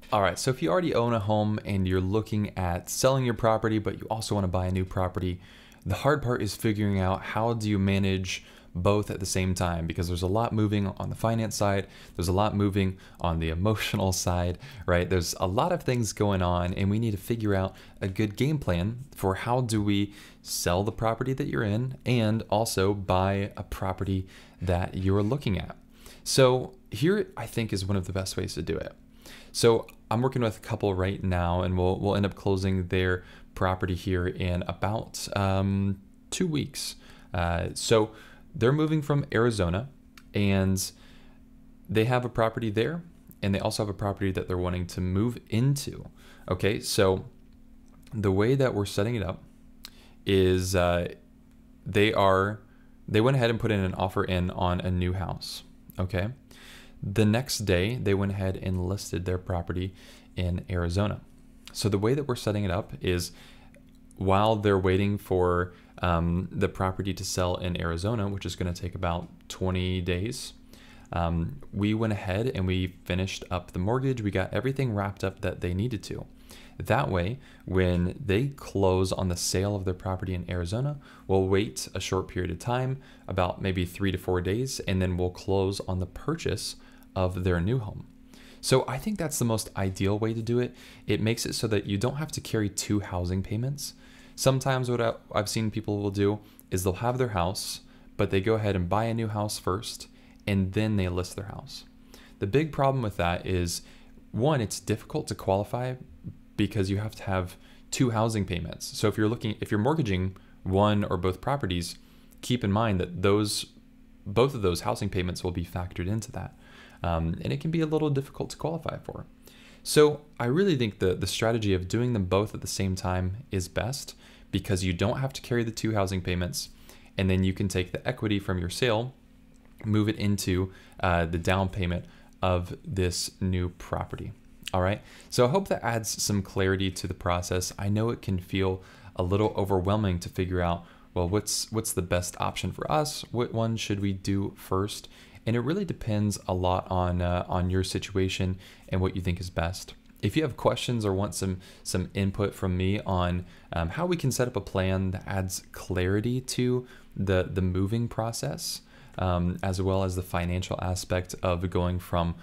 All right, so if you already own a home and you're looking at selling your property, but you also want to buy a new property, the hard part is figuring out how do you manage both at the same time, because there's a lot moving on the finance side, there's a lot moving on the emotional side, right? There's a lot of things going on, and we need to figure out a good game plan for how do we sell the property that you're in and also buy a property that you're looking at. So here I think is one of the best ways to do it. So I'm working with a couple right now, and we'll end up closing their property here in about 2 weeks. So they're moving from Arizona, and they have a property there, and they also have a property that they're wanting to move into. Okay, so the way that we're setting it up is they went ahead and put in an offer in on a new house. Okay. The next day, they went ahead and listed their property in Arizona. So the way that we're setting it up is while they're waiting for the property to sell in Arizona, which is going to take about 20 days, we went ahead and we finished up the mortgage. We got everything wrapped up that they needed to. That way, when they close on the sale of their property in Arizona, we'll wait a short period of time, about maybe 3 to 4 days, and then we'll close on the purchase of their new home. So I think that's the most ideal way to do it. It makes it so that you don't have to carry 2 housing payments. Sometimes what I've seen people will do is they'll have their house, but they go ahead and buy a new house first, and then they list their house. The big problem with that is, one, it's difficult to qualify because you have to have 2 housing payments. So if you're mortgaging one or both properties, keep in mind that both of those housing payments will be factored into that. And it can be a little difficult to qualify for. So I really think the strategy of doing them both at the same time is best, because you don't have to carry the 2 housing payments, and then you can take the equity from your sale, move it into the down payment of this new property. All right, so I hope that adds some clarity to the process. I know it can feel a little overwhelming to figure out, well, what's the best option for us? What one should we do first? And it really depends a lot on your situation and what you think is best. If you have questions or want some input from me on how we can set up a plan that adds clarity to the moving process, as well as the financial aspect of going from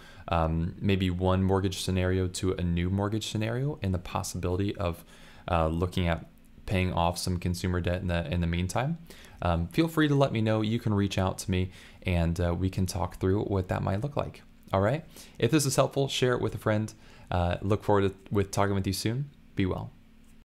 maybe one mortgage scenario to a new mortgage scenario, and the possibility of looking at paying off some consumer debt in the meantime, feel free to let me know. You can reach out to me, and we can talk through what that might look like. All right. If this is helpful, share it with a friend. Look forward with talking with you soon. Be well.